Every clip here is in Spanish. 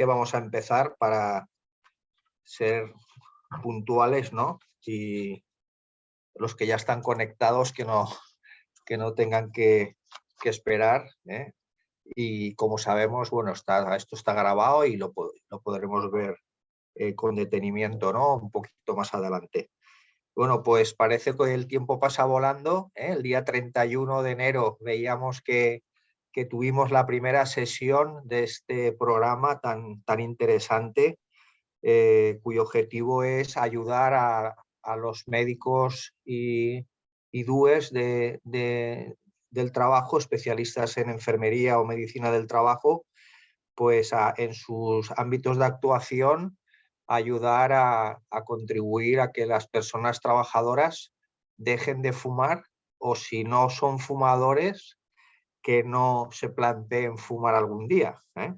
vamos a empezar para ser puntuales, ¿no? Y los que ya están conectados que no tengan que esperar, ¿eh? Y como sabemos, bueno, esto está grabado y lo podremos ver con detenimiento, ¿no? Un poquito más adelante. Bueno, pues parece que el tiempo pasa volando, ¿eh? El día 31 de enero veíamos que tuvimos la primera sesión de este programa tan interesante, cuyo objetivo es ayudar a los médicos y DUEs del trabajo, especialistas en enfermería o medicina del trabajo, pues en sus ámbitos de actuación, ayudar a contribuir a que las personas trabajadoras dejen de fumar, o si no son fumadores, que no se planteen fumar algún día, ¿eh?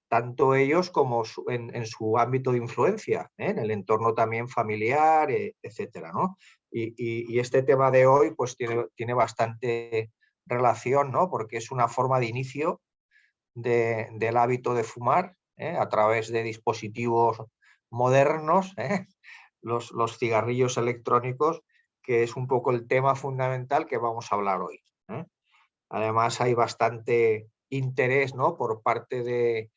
Tanto ellos como en su ámbito de influencia, ¿eh? En el entorno también familiar, etcétera, ¿no? Y este tema de hoy pues tiene bastante relación, ¿no? Porque es una forma de inicio del hábito de fumar, ¿eh? A través de dispositivos modernos, ¿eh? Los cigarrillos electrónicos, que es un poco el tema fundamental que vamos a hablar hoy, ¿eh? Además hay bastante interés, ¿no? Por parte de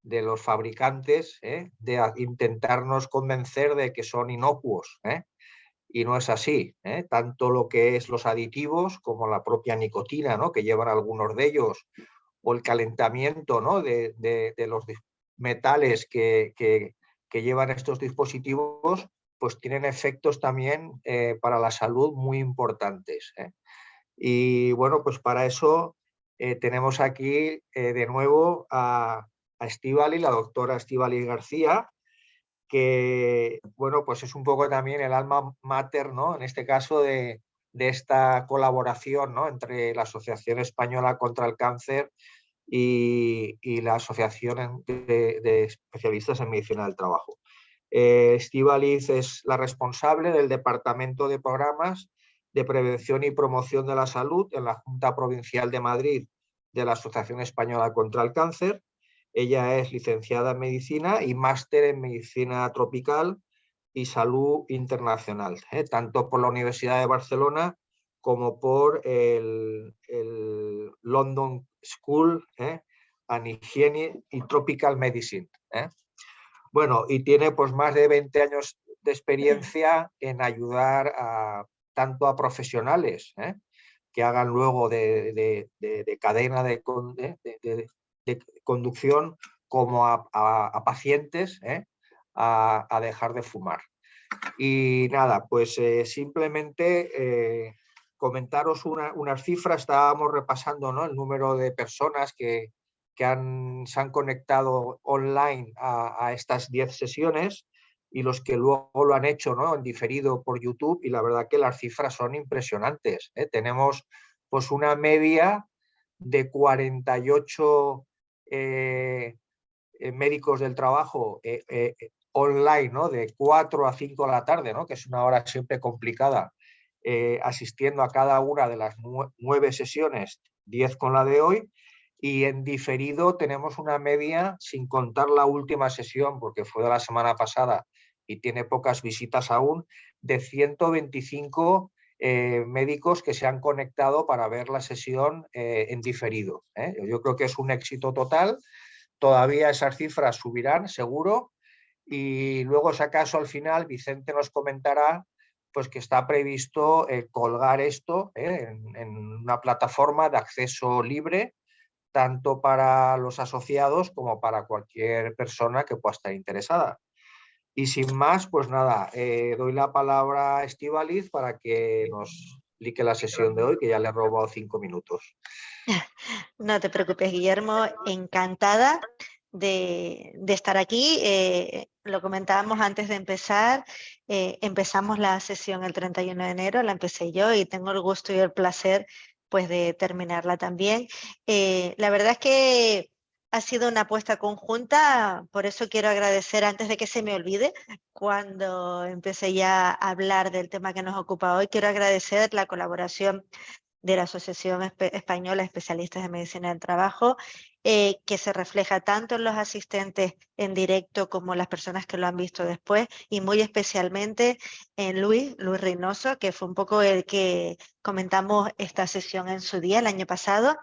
los fabricantes, ¿eh? De intentarnos convencer de que son inocuos, ¿eh? Y no es así, ¿eh? Tanto lo que es los aditivos como la propia nicotina, ¿no? Que llevan algunos de ellos, o el calentamiento, ¿no? de los metales que llevan estos dispositivos, pues tienen efectos también para la salud muy importantes, ¿eh? Y bueno, pues para eso tenemos aquí de nuevo a Estíbaliz, la doctora Estíbaliz García, que bueno, pues es un poco también el alma mater, ¿no? En este caso de esta colaboración, ¿no? Entre la Asociación Española contra el Cáncer y la Asociación de Especialistas en Medicina del Trabajo. Estíbaliz es la responsable del Departamento de Programas de Prevención y Promoción de la Salud en la Junta Provincial de Madrid de la Asociación Española contra el Cáncer. Ella es licenciada en Medicina y máster en Medicina Tropical y Salud Internacional, tanto por la Universidad de Barcelona como por el London School and Hygiene y Tropical Medicine. Bueno, y tiene pues más de 20 años de experiencia en ayudar tanto a profesionales que hagan luego de cadena de conducción, como a pacientes a dejar de fumar. Y nada, pues simplemente comentaros unas cifras. Estábamos repasando, ¿no? El número de personas que se han conectado online a estas 10 sesiones y los que luego lo han hecho, ¿no? En diferido por YouTube, y la verdad que las cifras son impresionantes, ¿eh? Tenemos pues una media de 48 médicos del trabajo online, ¿no? De 4 a 5 de la tarde, ¿no? Que es una hora siempre complicada, asistiendo a cada una de las 9 sesiones, 10 con la de hoy, y en diferido tenemos una media, sin contar la última sesión, porque fue de la semana pasada y tiene pocas visitas aún, de 125 médicos que se han conectado para ver la sesión en diferido, ¿eh? Yo creo que es un éxito total. Todavía esas cifras subirán, seguro, y luego, si acaso, al final, Vicente nos comentará pues que está previsto colgar esto en una plataforma de acceso libre, tanto para los asociados como para cualquier persona que pueda estar interesada. Y sin más, pues nada, doy la palabra a Estíbaliz para que nos explique la sesión de hoy, que ya le he robado 5 minutos. No te preocupes, Guillermo, encantada de estar aquí. Lo comentábamos antes de empezar, empezamos la sesión el 31 de enero, la empecé yo y tengo el gusto y el placer pues de terminarla también. La verdad es que ha sido una apuesta conjunta, por eso quiero agradecer, antes de que se me olvide, cuando empecé ya a hablar del tema que nos ocupa hoy, quiero agradecer la colaboración de la Asociación Española de Especialistas de Medicina del Trabajo que se refleja tanto en los asistentes en directo como las personas que lo han visto después, y muy especialmente en Luis Reynoso, que fue un poco el que comentamos esta sesión en su día el año pasado,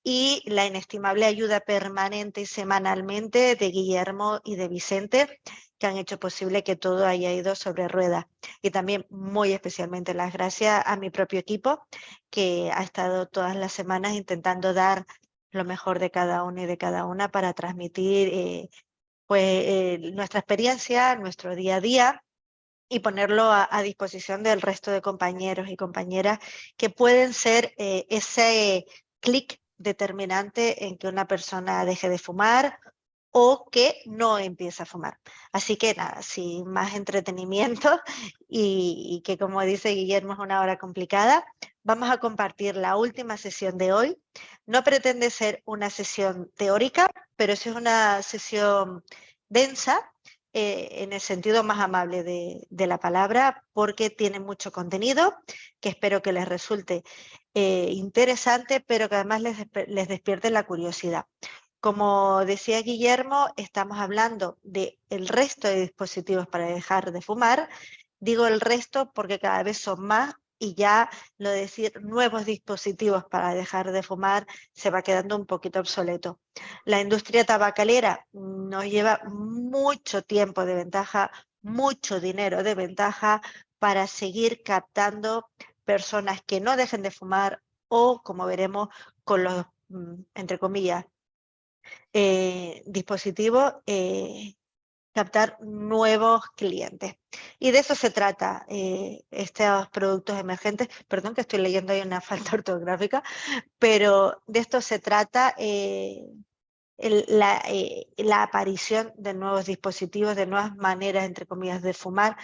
y la inestimable ayuda permanente y semanalmente de Guillermo y de Vicente, que han hecho posible que todo haya ido sobre ruedas. Y también muy especialmente las gracias a mi propio equipo, que ha estado todas las semanas intentando dar lo mejor de cada uno y de cada una para transmitir nuestra experiencia, nuestro día a día, y ponerlo a disposición del resto de compañeros y compañeras que pueden ser ese clic determinante en que una persona deje de fumar o que no empiece a fumar. Así que nada, sin más entretenimiento y que, como dice Guillermo, es una hora complicada, vamos a compartir la última sesión de hoy. No pretende ser una sesión teórica, pero sí es una sesión densa, en el sentido más amable de la palabra, porque tiene mucho contenido que espero que les resulte interesante, pero que además les despierte la curiosidad. Como decía Guillermo, estamos hablando del resto de dispositivos para dejar de fumar. Digo el resto porque cada vez son más, y ya lo de decir nuevos dispositivos para dejar de fumar se va quedando un poquito obsoleto. La industria tabacalera nos lleva mucho tiempo de ventaja, mucho dinero de ventaja para seguir captando personas que no dejen de fumar o, como veremos, con los, entre comillas, dispositivos, captar nuevos clientes. Y de eso se trata estos productos emergentes. Perdón que estoy leyendo ahí una falta ortográfica, pero de esto se trata la aparición de nuevos dispositivos, de nuevas maneras, entre comillas, de fumar.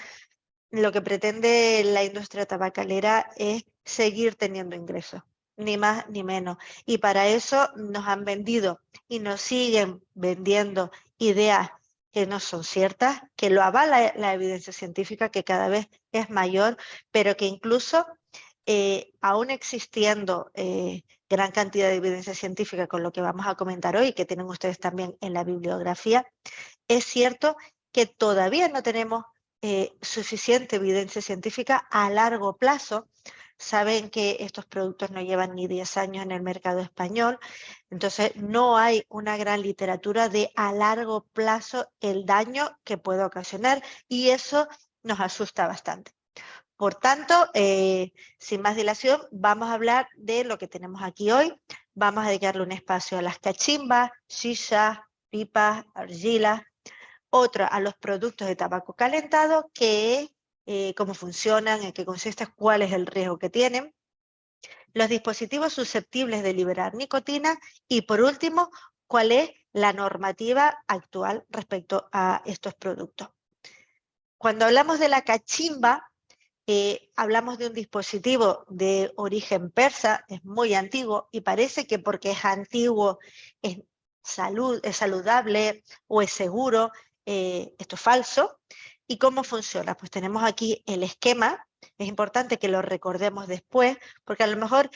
Lo que pretende la industria tabacalera es seguir teniendo ingresos, ni más ni menos. Y para eso nos han vendido y nos siguen vendiendo ideas que no son ciertas, que lo avala la evidencia científica, que cada vez es mayor, pero que incluso aún existiendo gran cantidad de evidencia científica con lo que vamos a comentar hoy, que tienen ustedes también en la bibliografía, es cierto que todavía no tenemos suficiente evidencia científica a largo plazo. Saben que estos productos no llevan ni 10 años en el mercado español, entonces no hay una gran literatura de a largo plazo el daño que puede ocasionar, y eso nos asusta bastante. Por tanto, sin más dilación, vamos a hablar de lo que tenemos aquí hoy. Vamos a dedicarle un espacio a las cachimbas, shisha, pipas, argilas. Otra a los productos de tabaco calentado, que es cómo funcionan, en qué consiste, cuál es el riesgo que tienen. Los dispositivos susceptibles de liberar nicotina. Y por último, cuál es la normativa actual respecto a estos productos. Cuando hablamos de la cachimba, hablamos de un dispositivo de origen persa, es muy antiguo, y parece que porque es antiguo es saludable o es seguro. Esto es falso. ¿Y cómo funciona? Pues tenemos aquí el esquema. Es importante que lo recordemos después, porque a lo mejor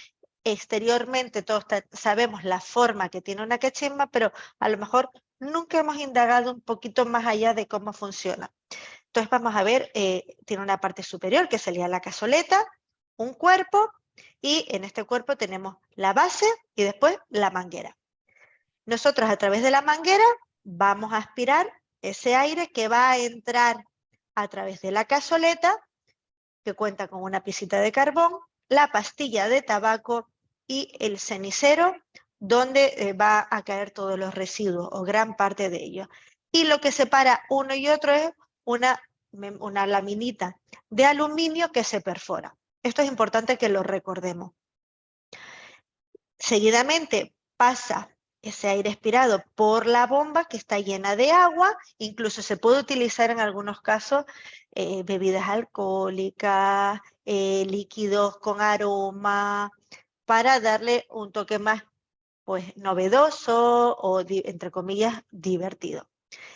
exteriormente todos sabemos la forma que tiene una cachimba, pero a lo mejor nunca hemos indagado un poquito más allá de cómo funciona. Entonces vamos a ver, tiene una parte superior que sería la cazoleta, un cuerpo, y en este cuerpo tenemos la base y después la manguera. Nosotros a través de la manguera vamos a aspirar ese aire que va a entrar a través de la cazoleta, que cuenta con una piscita de carbón, la pastilla de tabaco y el cenicero, donde va a caer todos los residuos o gran parte de ellos. Y lo que separa uno y otro es una laminita de aluminio que se perfora. Esto es importante que lo recordemos. Seguidamente pasa ese aire expirado por la bomba, que está llena de agua. Incluso se puede utilizar en algunos casos bebidas alcohólicas, líquidos con aroma, para darle un toque más, pues, novedoso o, entre comillas, divertido.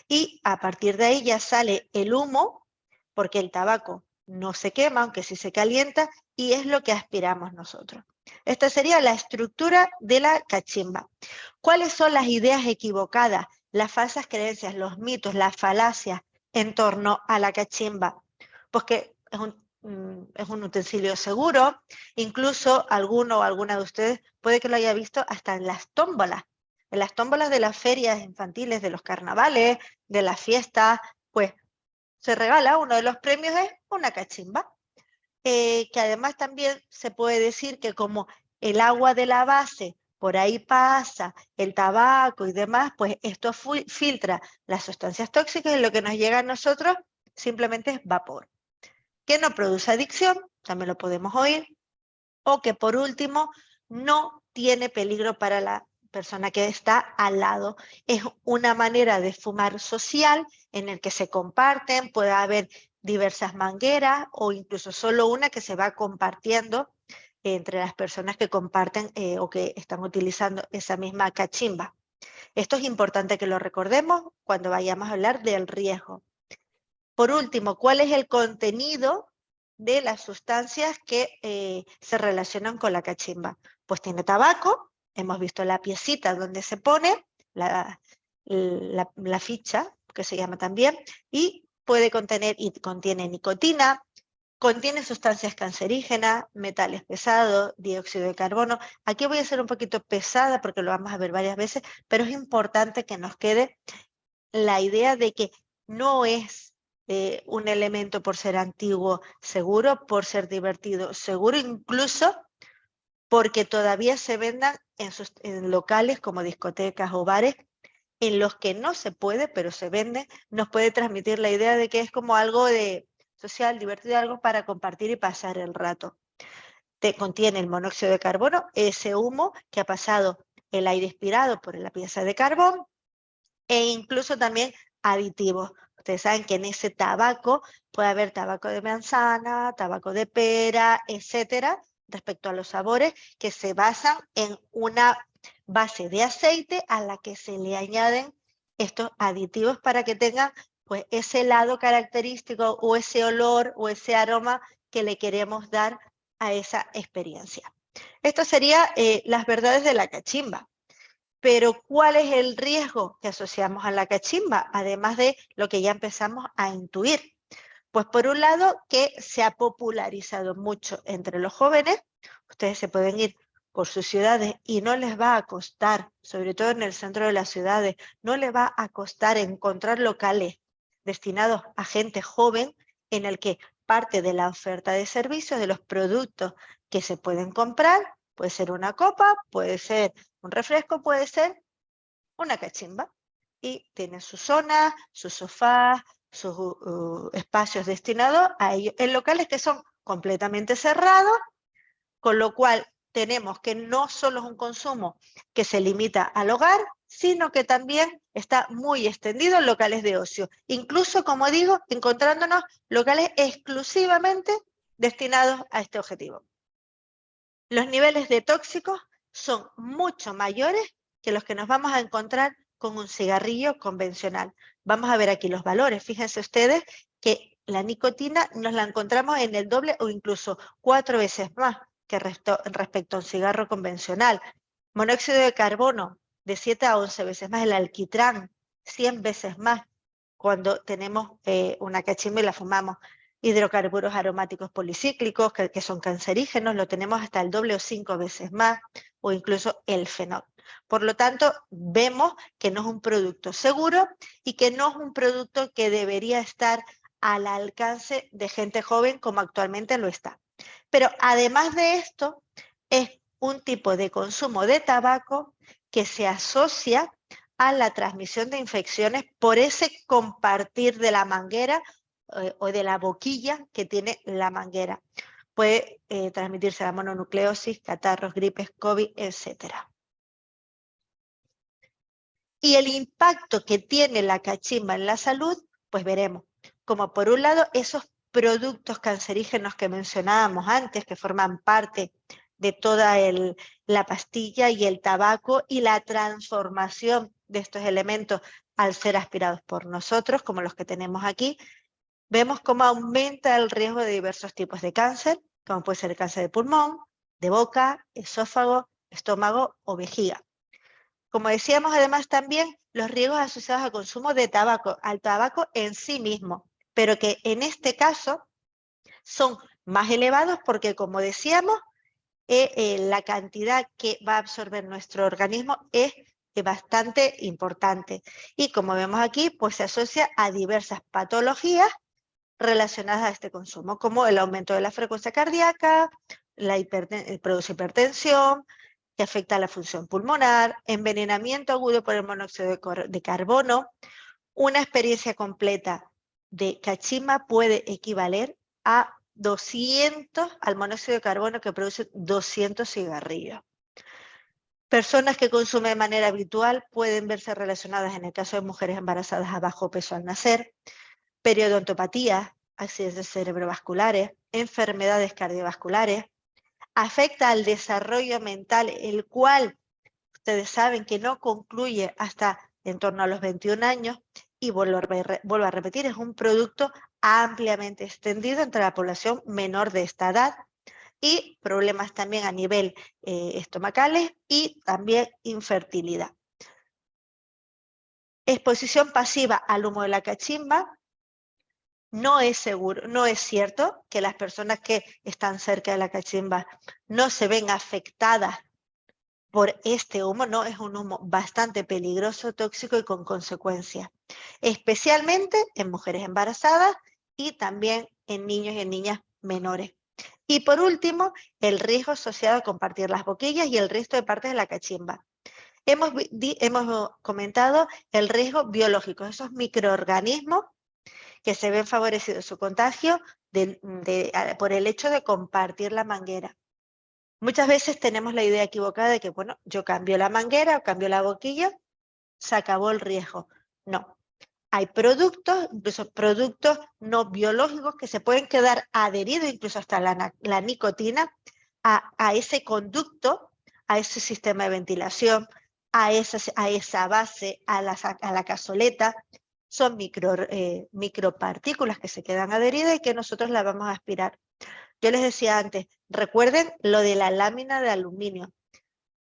Y a partir de ahí ya sale el humo, porque el tabaco no se quema, aunque sí se calienta, y es lo que aspiramos nosotros. Esta sería la estructura de la cachimba. ¿Cuáles son las ideas equivocadas, las falsas creencias, los mitos, las falacias en torno a la cachimba? Pues que es un utensilio seguro, incluso alguno o alguna de ustedes puede que lo haya visto hasta en las tómbolas de las ferias infantiles, de los carnavales, de las fiestas, pues se regala, uno de los premios es una cachimba, que además también se puede decir que como el agua de la base por ahí pasa, el tabaco y demás, pues esto filtra las sustancias tóxicas y lo que nos llega a nosotros simplemente es vapor. Que no produce adicción, también lo podemos oír, o que por último no tiene peligro para la persona que está al lado. Es una manera de fumar social en el que se comparten, puede haber diversas mangueras o incluso solo una que se va compartiendo entre las personas que comparten o que están utilizando esa misma cachimba. Esto es importante que lo recordemos cuando vayamos a hablar del riesgo. Por último, ¿cuál es el contenido de las sustancias que se relacionan con la cachimba? Pues tiene tabaco, hemos visto la piecita donde se pone la ficha, que se llama también, y puede contener y contiene nicotina, contiene sustancias cancerígenas, metales pesados, dióxido de carbono. Aquí voy a ser un poquito pesada porque lo vamos a ver varias veces, pero es importante que nos quede la idea de que no es un elemento por ser antiguo seguro, por ser divertido seguro, incluso porque todavía se vendan en locales como discotecas o bares en los que no se puede, pero se vende, nos puede transmitir la idea de que es como algo de social, divertido, algo para compartir y pasar el rato. Contiene el monóxido de carbono, ese humo que ha pasado el aire expirado por la pieza de carbón, e incluso también aditivos. Ustedes saben que en ese tabaco puede haber tabaco de manzana, tabaco de pera, etcétera, respecto a los sabores que se basan en una base de aceite a la que se le añaden estos aditivos para que tengan pues ese lado característico o ese olor o ese aroma que le queremos dar a esa experiencia. Esto sería las verdades de la cachimba. Pero ¿cuál es el riesgo que asociamos a la cachimba? Además de lo que ya empezamos a intuir. Pues por un lado que se ha popularizado mucho entre los jóvenes, ustedes se pueden ir por sus ciudades y no les va a costar, sobre todo en el centro de las ciudades, no les va a costar encontrar locales destinados a gente joven en el que parte de la oferta de servicios, de los productos que se pueden comprar, puede ser una copa, puede ser un refresco, puede ser una cachimba. Y tiene su zona, sus sofás, sus espacios destinados a ellos, en locales que son completamente cerrados, con lo cual tenemos que no solo es un consumo que se limita al hogar, sino que también está muy extendido en locales de ocio. Incluso, como digo, encontrándonos locales exclusivamente destinados a este objetivo. Los niveles de tóxicos son mucho mayores que los que nos vamos a encontrar con un cigarrillo convencional. Vamos a ver aquí los valores. Fíjense ustedes que la nicotina nos la encontramos en el doble o incluso 4 veces más que respecto a un cigarro convencional. Monóxido de carbono de 7 a 11 veces más. El alquitrán 100 veces más cuando tenemos una cachimba y la fumamos. Hidrocarburos aromáticos policíclicos que son cancerígenos, lo tenemos hasta el doble o 5 veces más, o incluso el fenol. Por lo tanto, vemos que no es un producto seguro y que no es un producto que debería estar al alcance de gente joven como actualmente lo está. Pero además de esto, es un tipo de consumo de tabaco que se asocia a la transmisión de infecciones por ese compartir de la manguera o de la boquilla que tiene la manguera. Puede transmitirse la mononucleosis, catarros, gripes, COVID, etc. Y el impacto que tiene la cachimba en la salud, pues veremos. Como por un lado, esos productos cancerígenos que mencionábamos antes, que forman parte de toda la pastilla y el tabaco y la transformación de estos elementos al ser aspirados por nosotros, como los que tenemos aquí, vemos cómo aumenta el riesgo de diversos tipos de cáncer, como puede ser el cáncer de pulmón, de boca, esófago, estómago o vejiga. Como decíamos, además también los riesgos asociados al consumo de tabaco, al tabaco en sí mismo, pero que en este caso son más elevados porque, como decíamos, la cantidad que va a absorber nuestro organismo es bastante importante. Y como vemos aquí, pues se asocia a diversas patologías relacionadas a este consumo, como el aumento de la frecuencia cardíaca, produce hipertensión, que afecta a la función pulmonar, envenenamiento agudo por el monóxido de carbono. Una experiencia completa de cachimba puede equivaler a 200, al monóxido de carbono que produce 200 cigarrillos. Personas que consumen de manera habitual pueden verse relacionadas, en el caso de mujeres embarazadas, a bajo peso al nacer, periodontopatías, accidentes cerebrovasculares, enfermedades cardiovasculares. Afecta al desarrollo mental, el cual ustedes saben que no concluye hasta en torno a los 21 años, y vuelvo a repetir, es un producto ampliamente extendido entre la población menor de esta edad, y problemas también a nivel estomacales y también infertilidad. Exposición pasiva al humo de la cachimba. No es seguro, no es cierto que las personas que están cerca de la cachimba no se ven afectadas por este humo. No, es un humo bastante peligroso, tóxico y con consecuencias, especialmente en mujeres embarazadas y también en niños y en niñas menores. Y por último, el riesgo asociado a compartir las boquillas y el resto de partes de la cachimba. Hemos comentado el riesgo biológico, esos microorganismos que se ven favorecidos su contagio por el hecho de compartir la manguera. Muchas veces tenemos la idea equivocada de que, bueno, yo cambio la manguera o cambio la boquilla, se acabó el riesgo. No. Hay productos, incluso productos no biológicos, que se pueden quedar adheridos, incluso hasta la nicotina, a ese conducto, a ese sistema de ventilación, a esa base, a la cazoleta. Son micropartículas que se quedan adheridas y que nosotros las vamos a aspirar. Yo les decía antes, recuerden lo de la lámina de aluminio.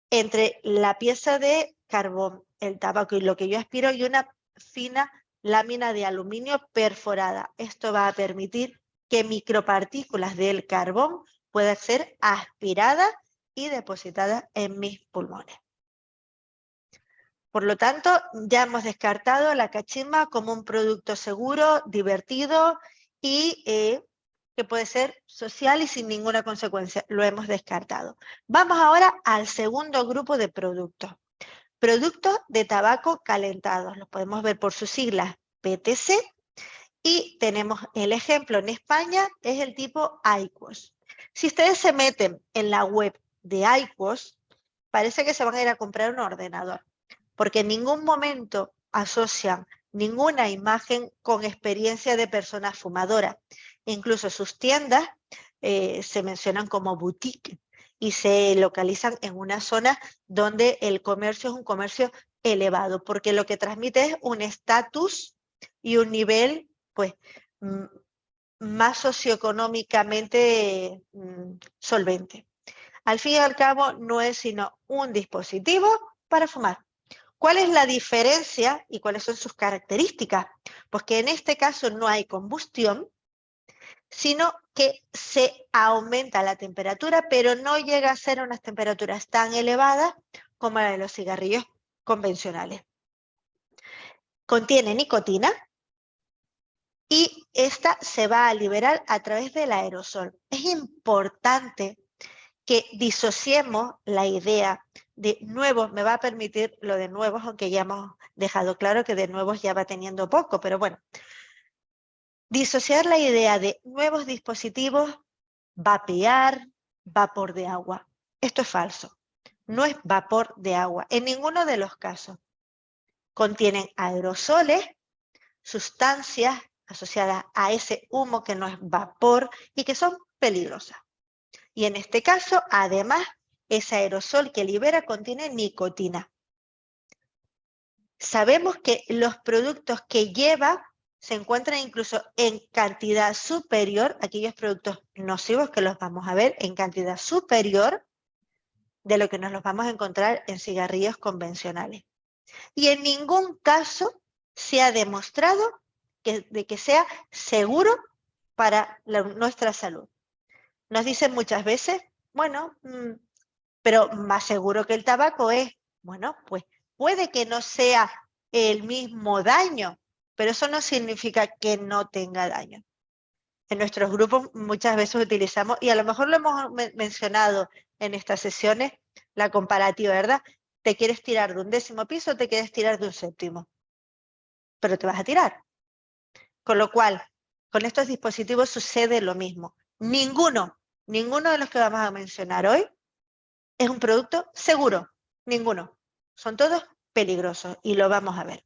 Entre la pieza de carbón, el tabaco y lo que yo aspiro, hay una fina lámina de aluminio perforada. Esto va a permitir que micropartículas del carbón puedan ser aspiradas y depositadas en mis pulmones. Por lo tanto, ya hemos descartado la cachimba como un producto seguro, divertido y que puede ser social y sin ninguna consecuencia. Lo hemos descartado. Vamos ahora al segundo grupo de productos. Productos de tabaco calentados. Los podemos ver por sus siglas PTC. Y tenemos el ejemplo en España, es el tipo IQOS. Si ustedes se meten en la web de IQOS, parece que se van a ir a comprar un ordenador, porque en ningún momento asocian ninguna imagen con experiencia de persona fumadora. Incluso sus tiendas se mencionan como boutique y se localizan en una zona donde el comercio es un comercio elevado, porque lo que transmite es un estatus y un nivel, pues, más socioeconómicamente solvente. Al fin y al cabo, no es sino un dispositivo para fumar. ¿Cuál es la diferencia y cuáles son sus características? Pues que en este caso no hay combustión, sino que se aumenta la temperatura, pero no llega a ser unas temperaturas tan elevadas como la de los cigarrillos convencionales. Contiene nicotina y esta se va a liberar a través del aerosol. Es importante que disociemos la idea de nuevos. Me va a permitir lo de nuevos, aunque ya hemos dejado claro que de nuevos ya va teniendo poco, pero bueno. Disociar la idea de nuevos dispositivos, vapear, vapor de agua. Esto es falso. No es vapor de agua, en ninguno de los casos. Contienen aerosoles, sustancias asociadas a ese humo que no es vapor y que son peligrosas. Y en este caso, además, ese aerosol que libera contiene nicotina. Sabemos que los productos que lleva se encuentran incluso en cantidad superior, aquellos productos nocivos que los vamos a ver en cantidad superior de lo que nos los vamos a encontrar en cigarrillos convencionales. Y en ningún caso se ha demostrado de que sea seguro para nuestra salud. Nos dicen muchas veces, bueno, pero más seguro que el tabaco es, bueno, pues puede que no sea el mismo daño, pero eso no significa que no tenga daño. En nuestros grupos muchas veces utilizamos, y a lo mejor lo hemos mencionado en estas sesiones, la comparativa, ¿verdad? ¿Te quieres tirar de un 10º piso o te quieres tirar de un 7º? Pero te vas a tirar. Con lo cual, con estos dispositivos sucede lo mismo. Ninguno de los que vamos a mencionar hoy es un producto seguro. Ninguno. Son todos peligrosos y lo vamos a ver.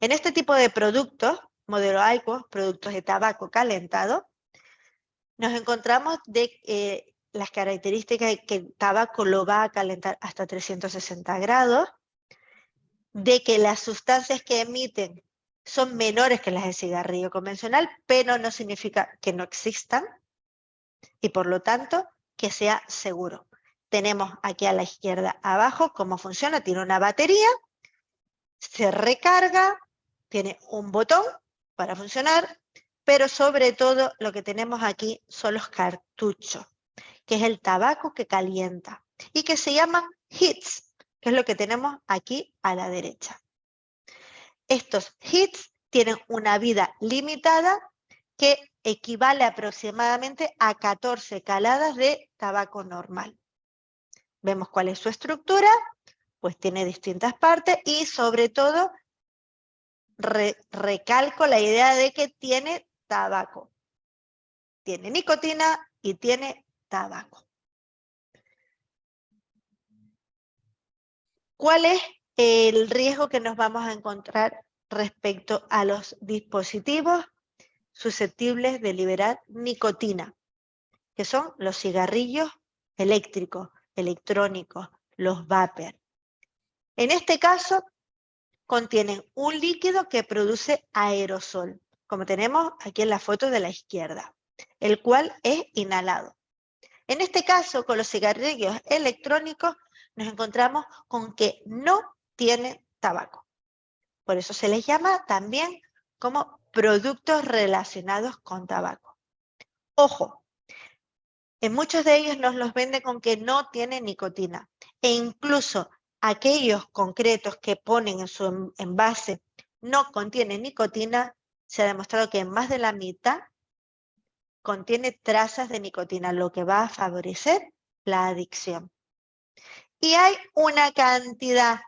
En este tipo de productos, modelo IQOS, productos de tabaco calentado, nos encontramos de las características de que el tabaco lo va a calentar hasta 360 grados, de que las sustancias que emiten son menores que las del cigarrillo convencional, pero no significa que no existan y por lo tanto que sea seguro. Tenemos aquí a la izquierda abajo cómo funciona, tiene una batería, se recarga, tiene un botón para funcionar, pero sobre todo lo que tenemos aquí son los cartuchos, que es el tabaco que calienta y que se llaman HEETS, que es lo que tenemos aquí a la derecha. Estos HEETS tienen una vida limitada que equivale aproximadamente a 14 caladas de tabaco normal. Vemos cuál es su estructura, pues tiene distintas partes y sobre todo recalco la idea de que tiene tabaco. Tiene nicotina y tiene tabaco. ¿Cuál es el riesgo que nos vamos a encontrar respecto a los dispositivos susceptibles de liberar nicotina? Que son los cigarrillos eléctricos, electrónicos, los vapor. En este caso, contienen un líquido que produce aerosol, como tenemos aquí en la foto de la izquierda, el cual es inhalado. En este caso, con los cigarrillos electrónicos, nos encontramos con que no tienen tabaco. Por eso se les llama también como productos relacionados con tabaco. Ojo, en muchos de ellos nos los venden con que no tienen nicotina e incluso aquellos concretos que ponen en su envase no contienen nicotina, se ha demostrado que en más de la mitad contiene trazas de nicotina, lo que va a favorecer la adicción. Y hay una cantidad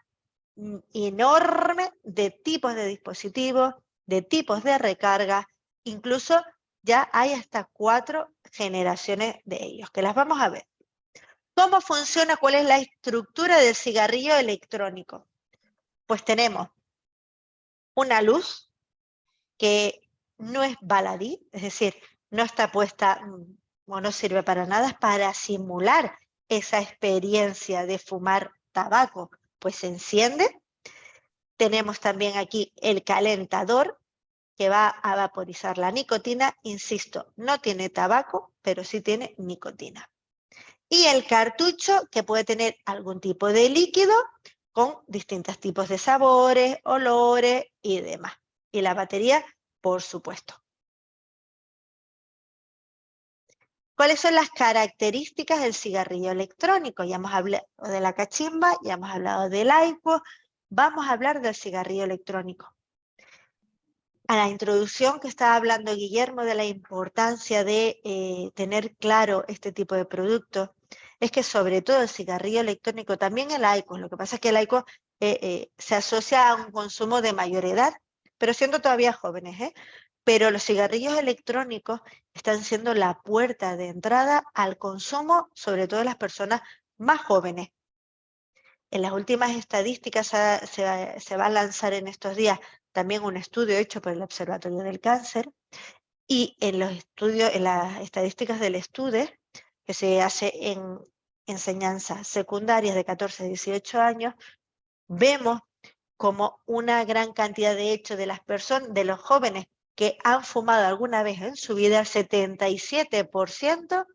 enorme de tipos de dispositivos, de tipos de recarga, incluso ya hay hasta 4 generaciones de ellos, que las vamos a ver. ¿Cómo funciona? ¿Cuál es la estructura del cigarrillo electrónico? Pues tenemos una luz que no es baladí, es decir, no está puesta o no sirve para nada, es para simular esa experiencia de fumar tabaco, pues se enciende. Tenemos también aquí el calentador que va a vaporizar la nicotina, insisto, no tiene tabaco, pero sí tiene nicotina. Y el cartucho que puede tener algún tipo de líquido con distintos tipos de sabores, olores y demás. Y la batería, por supuesto. ¿Cuáles son las características del cigarrillo electrónico? Ya hemos hablado de la cachimba, ya hemos hablado del IQOS, vamos a hablar del cigarrillo electrónico. A la introducción que estaba hablando Guillermo de la importancia de tener claro este tipo de productos, es que sobre todo el cigarrillo electrónico, también el IQOS, lo que pasa es que el IQOS se asocia a un consumo de mayor edad, pero siendo todavía jóvenes, pero los cigarrillos electrónicos están siendo la puerta de entrada al consumo, sobre todo de las personas más jóvenes. En las últimas estadísticas se va a lanzar en estos días también un estudio hecho por el Observatorio del Cáncer, y en los estudios, en las estadísticas del estudio, que se hace en enseñanzas secundarias de 14 a 18 años, vemos como una gran cantidad de hecho de las personas, de los jóvenes que han fumado alguna vez en su vida, el 77%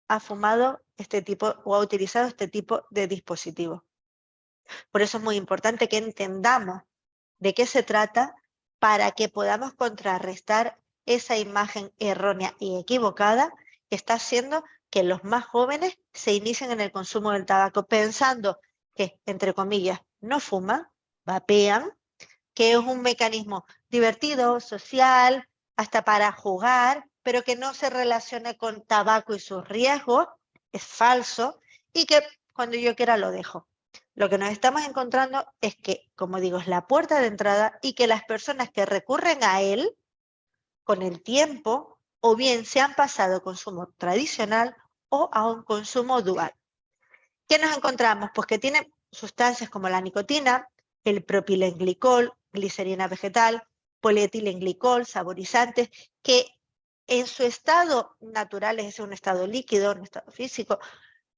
ha fumado este tipo o ha utilizado este tipo de dispositivos. Por eso es muy importante que entendamos de qué se trata para que podamos contrarrestar esa imagen errónea y equivocada que está haciendo que los más jóvenes se inicien en el consumo del tabaco pensando que, entre comillas, no fuman, vapean, que es un mecanismo divertido, social, hasta para jugar, pero que no se relaciona con tabaco y sus riesgos, es falso, y que cuando yo quiera lo dejo. Lo que nos estamos encontrando es que, como digo, es la puerta de entrada y que las personas que recurren a él, con el tiempo, o bien se han pasado a consumo tradicional o a un consumo dual. ¿Qué nos encontramos? Pues que tiene sustancias como la nicotina, el propilenglicol, glicerina vegetal, polietilenglicol, saborizantes, que en su estado natural, es decir, un estado líquido, un estado físico,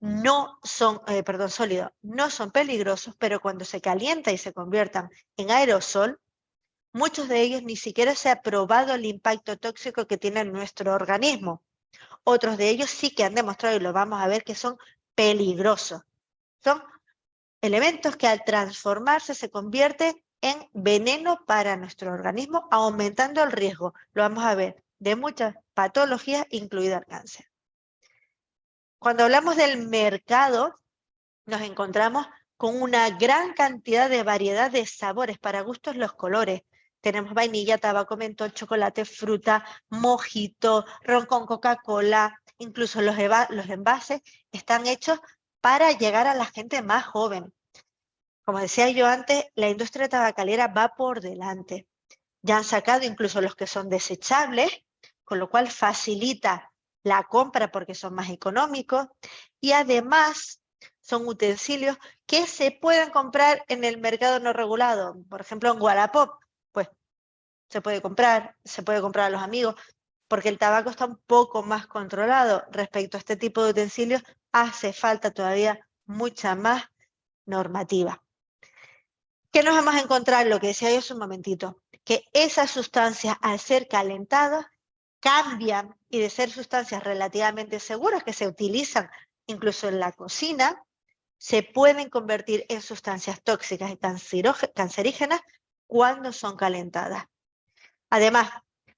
no son, sólido, no son peligrosos, pero cuando se calienta y se conviertan en aerosol, muchos de ellos ni siquiera se ha probado el impacto tóxico que tiene en nuestro organismo. Otros de ellos sí que han demostrado, y lo vamos a ver, que son peligrosos. Son elementos que al transformarse se convierten en veneno para nuestro organismo, aumentando el riesgo, lo vamos a ver, de muchas patologías, incluido el cáncer. Cuando hablamos del mercado, nos encontramos con una gran cantidad de variedad de sabores, para gustos los colores. Tenemos vainilla, tabaco, mentol, chocolate, fruta, mojito, ron con Coca-Cola, incluso los envases están hechos para llegar a la gente más joven. Como decía yo antes, la industria tabacalera va por delante. Ya han sacado incluso los que son desechables, con lo cual facilita la compra porque son más económicos y además son utensilios que se pueden comprar en el mercado no regulado. Por ejemplo, en Wallapop, pues se puede comprar a los amigos, porque el tabaco está un poco más controlado. Respecto a este tipo de utensilios, hace falta todavía mucha más normativa. ¿Qué nos vamos a encontrar? Lo que decía yo hace un momentito, que esas sustancias al ser calentadas cambian y de ser sustancias relativamente seguras que se utilizan incluso en la cocina, se pueden convertir en sustancias tóxicas y cancerígenas cuando son calentadas. Además,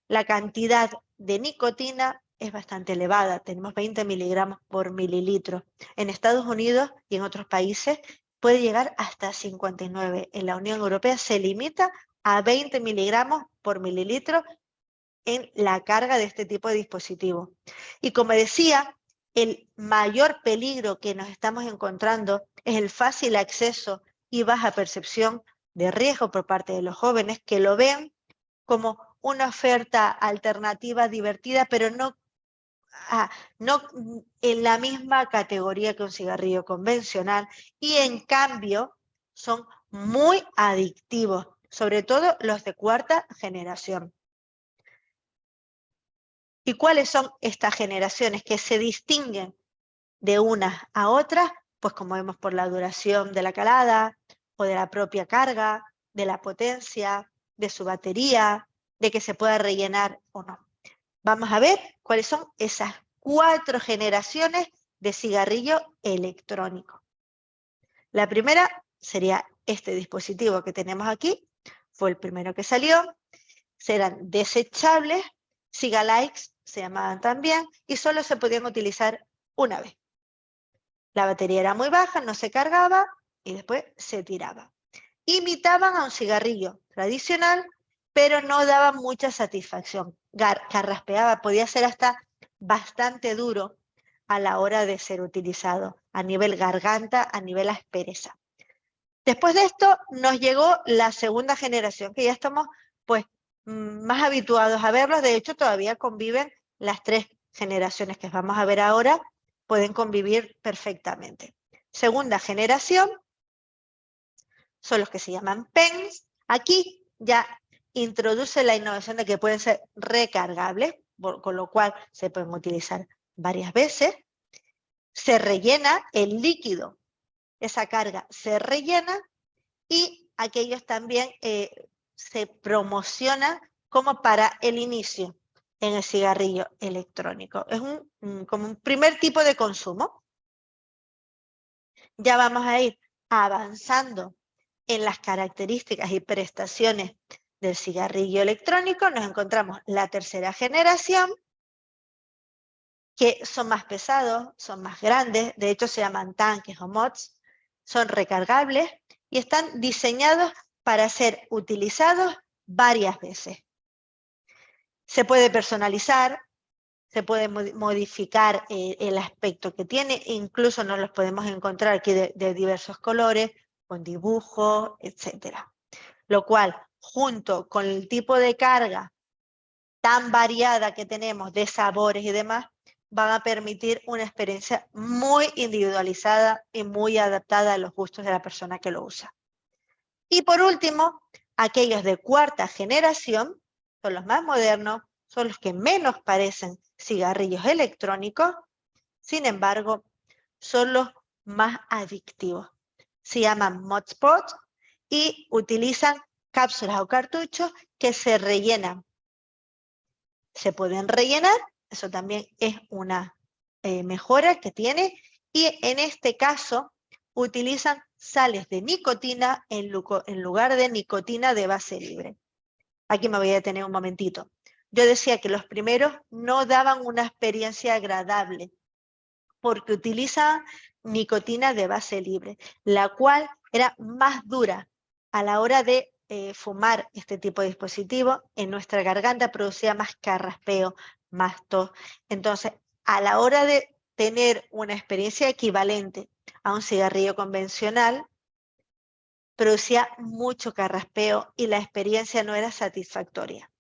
la cantidad de nicotina es bastante elevada, tenemos 20 miligramos por mililitro. En Estados Unidos y en otros países puede llegar hasta 59. En la Unión Europea se limita a 20 miligramos por mililitro en la carga de este tipo de dispositivos. Y como decía, el mayor peligro que nos estamos encontrando es el fácil acceso y baja percepción de riesgo por parte de los jóvenes que lo ven como una oferta alternativa divertida, pero no en la misma categoría que un cigarrillo convencional, y en cambio son muy adictivos, sobre todo los de cuarta generación. ¿Y cuáles son estas generaciones que se distinguen de unas a otras? Pues como vemos por la duración de la calada o de la propia carga, de la potencia, de su batería, de que se pueda rellenar o no. Vamos a ver cuáles son esas 4 generaciones de cigarrillo electrónico. La primera sería este dispositivo que tenemos aquí, fue el primero que salió, serán desechables, cigalikes se llamaban también, y solo se podían utilizar una vez. La batería era muy baja, no se cargaba y después se tiraba. Imitaban a un cigarrillo tradicional, pero no daban mucha satisfacción. Carraspeaba, podía ser hasta bastante duro a la hora de ser utilizado, a nivel garganta, a nivel aspereza. Después de esto nos llegó la segunda generación, que ya estamos pues más habituados a verlos. De hecho, todavía conviven las 3 generaciones que vamos a ver ahora, pueden convivir perfectamente. Segunda generación son los que se llaman PENS. Aquí ya introduce la innovación de que pueden ser recargables, con lo cual se pueden utilizar varias veces. Se rellena el líquido, esa carga se rellena y aquellos también se promocionan como para el inicio en el cigarrillo electrónico. Es como un primer tipo de consumo. Ya vamos a ir avanzando en las características y prestaciones del cigarrillo electrónico. Nos encontramos la tercera generación, que son más pesados, son más grandes, de hecho se llaman tanques o mods, son recargables y están diseñados para ser utilizados varias veces. Se puede personalizar, se puede modificar el aspecto que tiene, incluso nos los podemos encontrar aquí de diversos colores, con dibujos, etc. Lo cual, junto con el tipo de carga tan variada que tenemos de sabores y demás, van a permitir una experiencia muy individualizada y muy adaptada a los gustos de la persona que lo usa. Y por último, aquellos de cuarta generación son los más modernos, son los que menos parecen cigarrillos electrónicos, sin embargo, son los más adictivos. Se llaman ModSpot y utilizan cápsulas o cartuchos que se rellenan. Se pueden rellenar, eso también es una mejora que tiene, y en este caso utilizan sales de nicotina en lugar de nicotina de base libre. Aquí me voy a detener un momentito. Yo decía que los primeros no daban una experiencia agradable porque utilizan nicotina de base libre, la cual era más dura a la hora de fumar este tipo de dispositivo. En nuestra garganta producía más carraspeo, más tos. Entonces, a la hora de tener una experiencia equivalente a un cigarrillo convencional, producía mucho carraspeo y la experiencia no era satisfactoria.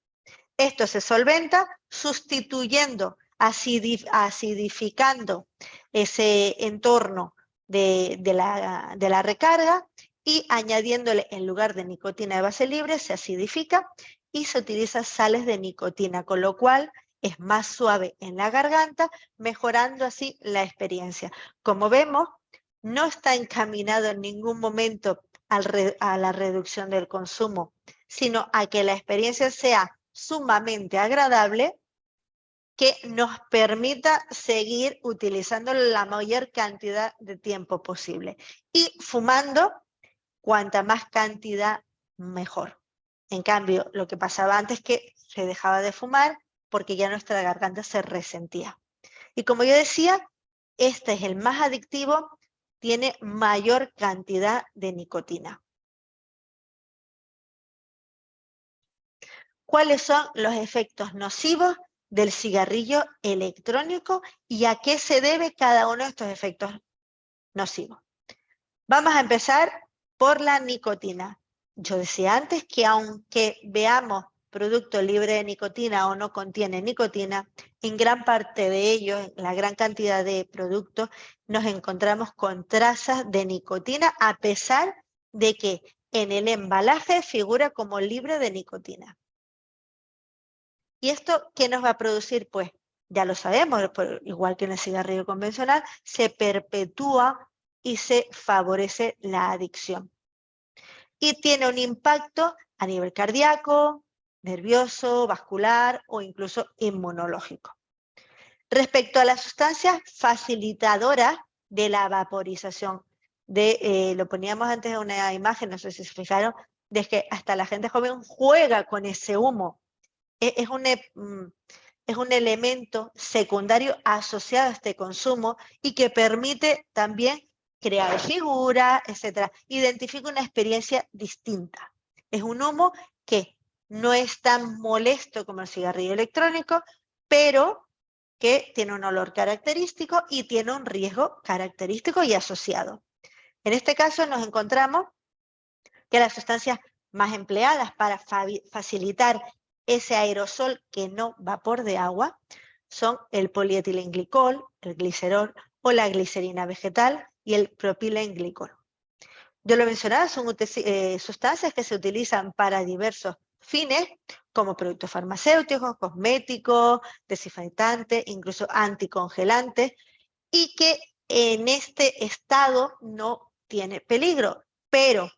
Esto se solventa sustituyendo, acidificando ese entorno de la recarga y añadiéndole, en lugar de nicotina de base libre, se acidifica y se utiliza sales de nicotina, con lo cual es más suave en la garganta, mejorando así la experiencia. Como vemos, no está encaminado en ningún momento a la reducción del consumo, sino a que la experiencia sea sumamente agradable, que nos permita seguir utilizando la mayor cantidad de tiempo posible y fumando cuanta más cantidad mejor. En cambio, lo que pasaba antes es que se dejaba de fumar porque ya nuestra garganta se resentía. Y como yo decía, este es el más adictivo, tiene mayor cantidad de nicotina. ¿Cuáles son los efectos nocivos del cigarrillo electrónico y a qué se debe cada uno de estos efectos nocivos? Vamos a empezar por la nicotina. Yo decía antes que aunque veamos producto libre de nicotina o no contiene nicotina, en gran parte de ellos, en la gran cantidad de productos, nos encontramos con trazas de nicotina a pesar de que en el embalaje figura como libre de nicotina. ¿Y esto qué nos va a producir? Pues ya lo sabemos, igual que en el cigarrillo convencional, se perpetúa y se favorece la adicción. Y tiene un impacto a nivel cardíaco, nervioso, vascular o incluso inmunológico. Respecto a las sustancias facilitadoras de la vaporización, lo poníamos antes en una imagen, no sé si se fijaron, de que hasta la gente joven juega con ese humo. Es un elemento secundario asociado a este consumo y que permite también crear figuras, etc. Identifica una experiencia distinta. Es un humo que no es tan molesto como el cigarrillo electrónico, pero que tiene un olor característico y tiene un riesgo característico y asociado. En este caso nos encontramos que las sustancias más empleadas para facilitar ese aerosol que no vapor de agua son el polietilenglicol, el glicerol o la glicerina vegetal y el propilenglicol. Yo lo mencionaba, son sustancias que se utilizan para diversos fines, como productos farmacéuticos, cosméticos, desinfectantes, incluso anticongelantes, y que en este estado no tiene peligro, pero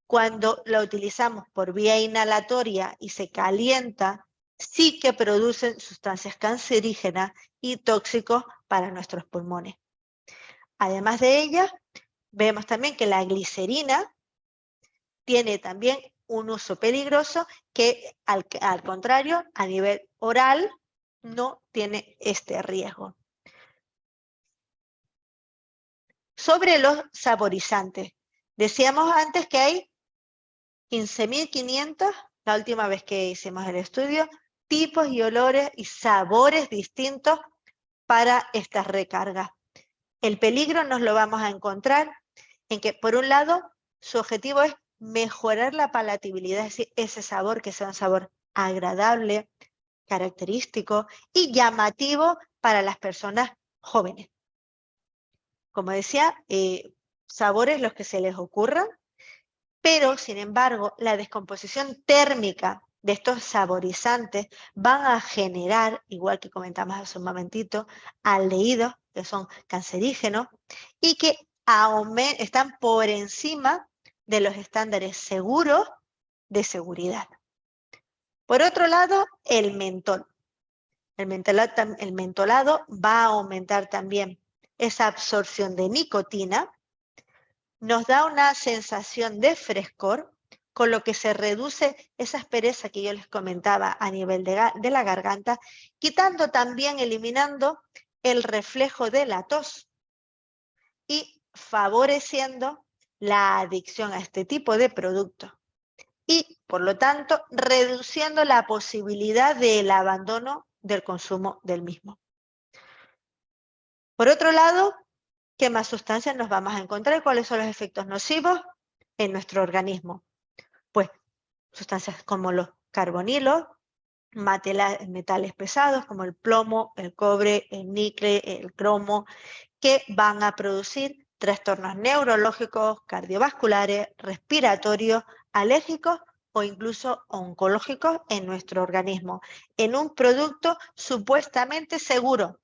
cuando la utilizamos por vía inhalatoria y se calienta, sí que producen sustancias cancerígenas y tóxicos para nuestros pulmones. Además de ellas, vemos también que la glicerina tiene también un uso peligroso que al contrario, a nivel oral, no tiene este riesgo. Sobre los saborizantes, decíamos antes que hay 15.500, la última vez que hicimos el estudio, tipos y olores y sabores distintos para estas recargas. El peligro nos lo vamos a encontrar en que, por un lado, su objetivo es mejorar la palatabilidad, es decir, ese sabor que sea un sabor agradable, característico y llamativo para las personas jóvenes. Como decía, sabores los que se les ocurran, pero sin embargo la descomposición térmica de estos saborizantes van a generar, igual que comentamos hace un momentito, aldehídos que son cancerígenos y que están por encima de los estándares seguros de seguridad. Por otro lado, el mentol. El mentolado va a aumentar también esa absorción de nicotina, nos da una sensación de frescor, con lo que se reduce esa aspereza que yo les comentaba a nivel de la garganta, quitando también, eliminando el reflejo de la tos y favoreciendo la adicción a este tipo de productos y, por lo tanto, reduciendo la posibilidad del abandono del consumo del mismo. Por otro lado, ¿qué más sustancias nos vamos a encontrar? ¿Cuáles son los efectos nocivos en nuestro organismo? Pues sustancias como los carbonilos, metales pesados como el plomo, el cobre, el níquel, el cromo, que van a producir trastornos neurológicos, cardiovasculares, respiratorios, alérgicos o incluso oncológicos en nuestro organismo, en un producto supuestamente seguro.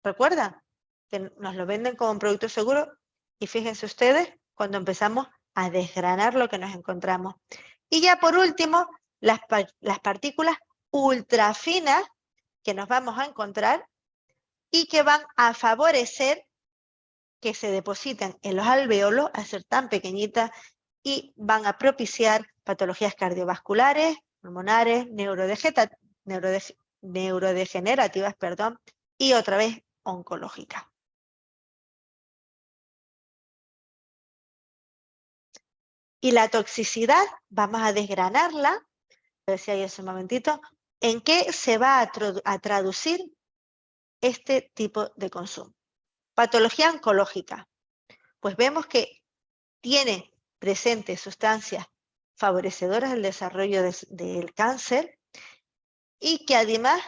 ¿Recuerdan? Que nos lo venden como un producto seguro y fíjense ustedes cuando empezamos a desgranar lo que nos encontramos. Y ya por último, las partículas ultrafinas que nos vamos a encontrar y que van a favorecer que se depositen en los alvéolos al ser tan pequeñitas y van a propiciar patologías cardiovasculares, pulmonares, neurodegenerativas, y otra vez oncológicas. Y la toxicidad, vamos a desgranarla, lo decía yo hace un momentito, ¿en qué se va a traducir este tipo de consumo? Patología oncológica. Pues vemos que tiene presentes sustancias favorecedoras del desarrollo del cáncer y que además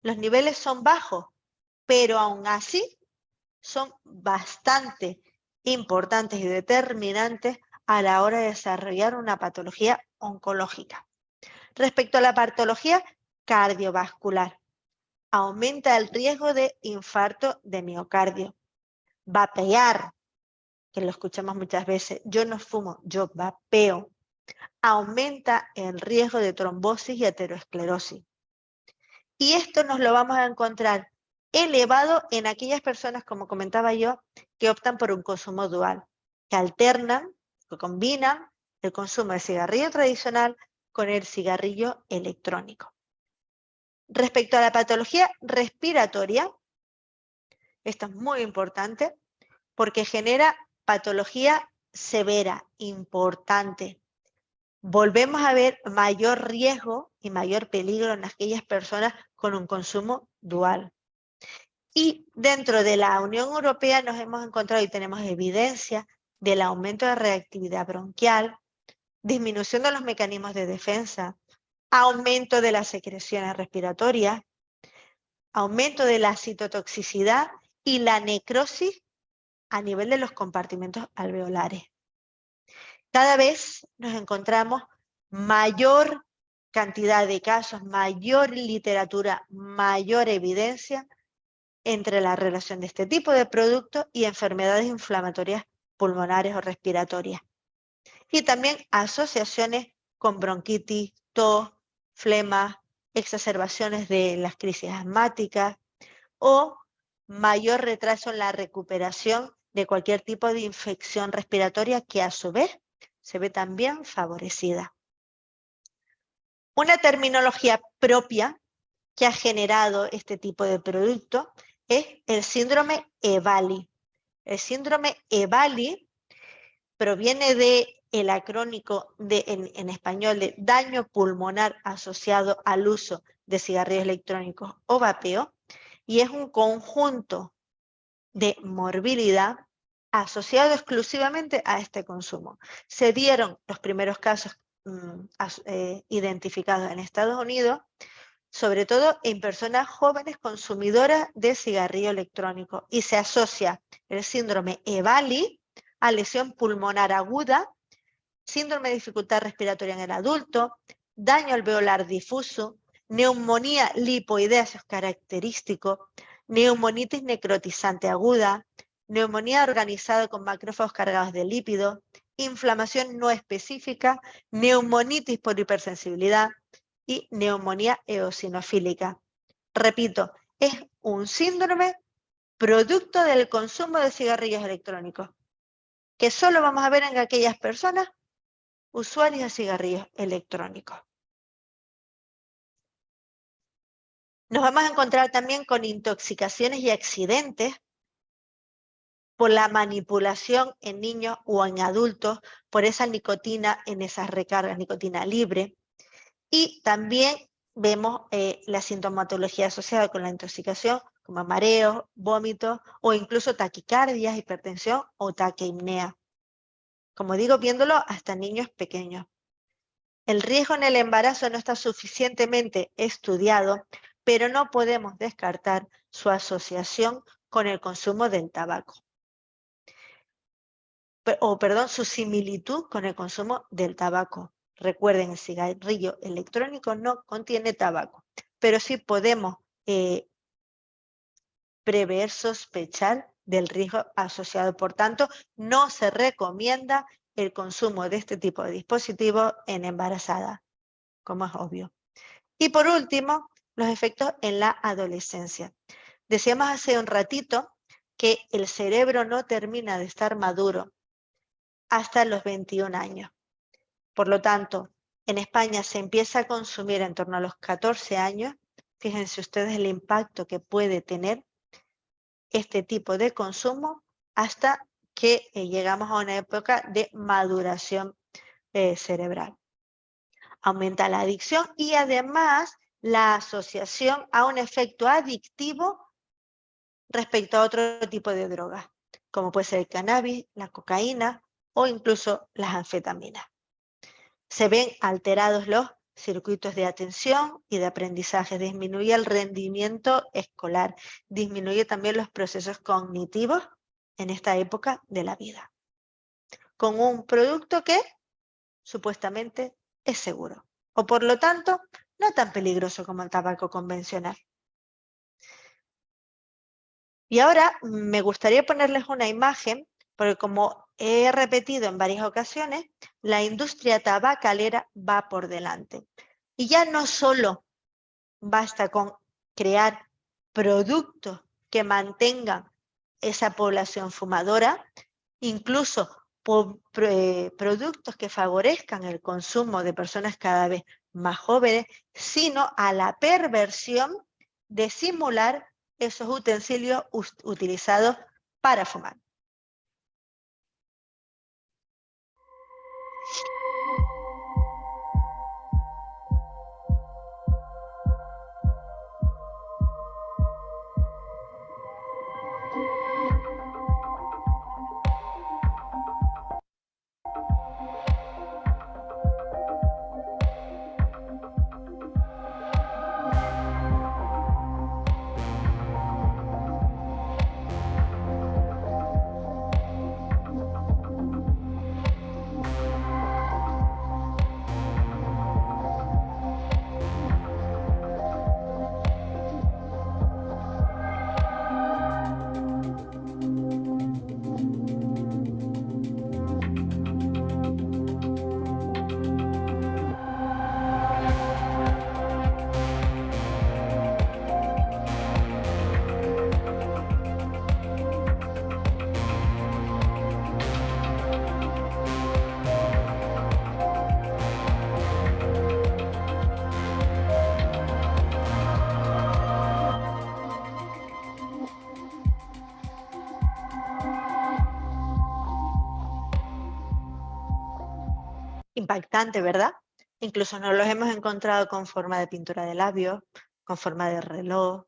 los niveles son bajos, pero aún así son bastante importantes y determinantes a la hora de desarrollar una patología oncológica. Respecto a la patología cardiovascular, aumenta el riesgo de infarto de miocardio, vapear, que lo escuchamos muchas veces, yo no fumo, yo vapeo, aumenta el riesgo de trombosis y aterosclerosis. Y esto nos lo vamos a encontrar elevado en aquellas personas, como comentaba yo, que optan por un consumo dual, que alternan, que combinan el consumo del cigarrillo tradicional con el cigarrillo electrónico. Respecto a la patología respiratoria, esto es muy importante porque genera patología severa, importante. Volvemos a ver mayor riesgo y mayor peligro en aquellas personas con un consumo dual. Y dentro de la Unión Europea nos hemos encontrado y tenemos evidencia del aumento de reactividad bronquial, disminución de los mecanismos de defensa, aumento de las secreciones respiratorias, aumento de la citotoxicidad y la necrosis a nivel de los compartimentos alveolares. Cada vez nos encontramos mayor cantidad de casos, mayor literatura, mayor evidencia entre la relación de este tipo de productos y enfermedades inflamatorias pulmonares o respiratorias. y también asociaciones con bronquitis, tos, flema, exacerbaciones de las crisis asmáticas o mayor retraso en la recuperación de cualquier tipo de infección respiratoria que a su vez se ve también favorecida. Una terminología propia que ha generado este tipo de producto es el síndrome EVALI. El síndrome EVALI proviene del acrónico en español de daño pulmonar asociado al uso de cigarrillos electrónicos o vapeo, y es un conjunto de morbilidad asociado exclusivamente a este consumo. Se dieron los primeros casos identificados en Estados Unidos, sobre todo en personas jóvenes consumidoras de cigarrillo electrónico, y se asocia el síndrome EVALI a lesión pulmonar aguda, síndrome de dificultad respiratoria en el adulto, daño alveolar difuso, neumonía lipoidea, eso es característico, neumonitis necrotizante aguda, neumonía organizada con macrófagos cargados de lípidos, inflamación no específica, neumonitis por hipersensibilidad y neumonía eosinofílica. Repito, es un síndrome producto del consumo de cigarrillos electrónicos, que solo vamos a ver en aquellas personas usuarios de cigarrillos electrónicos. Nos vamos a encontrar también con intoxicaciones y accidentes por la manipulación en niños o en adultos por esa nicotina en esas recargas, nicotina libre. Y también vemos la sintomatología asociada con la intoxicación, como mareos, vómitos o incluso taquicardias, hipertensión o taquipnea. Como digo, viéndolo hasta niños pequeños. El riesgo en el embarazo no está suficientemente estudiado, pero no podemos descartar su asociación con el consumo del tabaco. Su similitud con el consumo del tabaco. Recuerden, el cigarrillo electrónico no contiene tabaco, pero sí podemos prever, sospechar del riesgo asociado. Por tanto, no se recomienda el consumo de este tipo de dispositivos en embarazadas, como es obvio. Y por último, los efectos en la adolescencia. Decíamos hace un ratito que el cerebro no termina de estar maduro hasta los 21 años. Por lo tanto, en España se empieza a consumir en torno a los 14 años. Fíjense ustedes el impacto que puede tener este tipo de consumo hasta que llegamos a una época de maduración cerebral. Aumenta la adicción y además la asociación a un efecto adictivo respecto a otro tipo de drogas, como puede ser el cannabis, la cocaína o incluso las anfetaminas. Se ven alterados los circuitos de atención y de aprendizaje, disminuye el rendimiento escolar, disminuye también los procesos cognitivos en esta época de la vida, con un producto que supuestamente es seguro, o por lo tanto no tan peligroso como el tabaco convencional. Y ahora me gustaría ponerles una imagen, porque como he repetido en varias ocasiones, la industria tabacalera va por delante. Y ya no solo basta con crear productos que mantengan esa población fumadora, incluso productos que favorezcan el consumo de personas cada vez más jóvenes, sino a la perversión de simular esos utensilios utilizados para fumar. Impactante, ¿verdad? Incluso nos los hemos encontrado con forma de pintura de labios, con forma de reloj,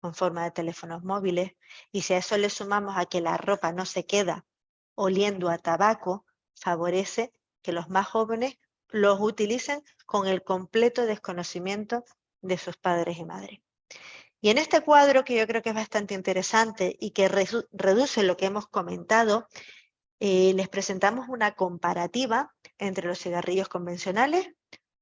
con forma de teléfonos móviles. Y si a eso le sumamos a que la ropa no se queda oliendo a tabaco, favorece que los más jóvenes los utilicen con el completo desconocimiento de sus padres y madres. Y en este cuadro, que yo creo que es bastante interesante y que reduce lo que hemos comentado, les presentamos una comparativa entre los cigarrillos convencionales,